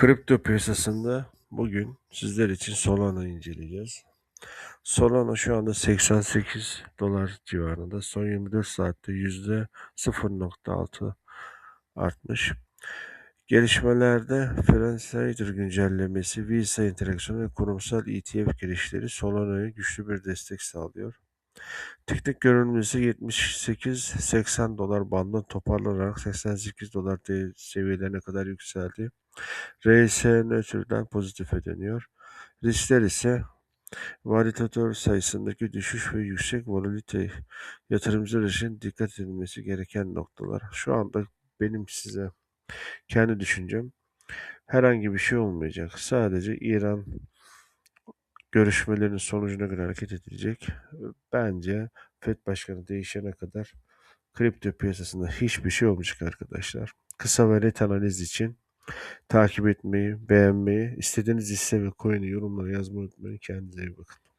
Kripto piyasasında bugün sizler için Solana'yı inceleyeceğiz. Solana şu anda 88 dolar civarında. Son 24 saatte %0,6 artmış. Gelişmelerde Frontier güncellemesi, Visa interaksiyonu ve kurumsal ETF girişleri Solana'ya güçlü bir destek sağlıyor. Teknik görünümlüsü 78-80 dolar bandında toparlanarak 88 dolar seviyelerine kadar yükseldi. RS nötrden pozitife dönüyor. Riskler ise validatör sayısındaki düşüş ve yüksek volatilite yatırımcılar için dikkat edilmesi gereken noktalar. Şu anda benim size kendi düşüncem herhangi bir şey olmayacak. Sadece İran görüşmelerinin sonucuna göre hareket edilecek. Bence FED Başkanı değişene kadar kripto piyasasında hiçbir şey olmayacak arkadaşlar. Kısa ve net analiz için takip etmeyi, beğenmeyi, istediğiniz hisse ve coin'i yorumlara yazmayı unutmayın. Kendinize iyi bakın.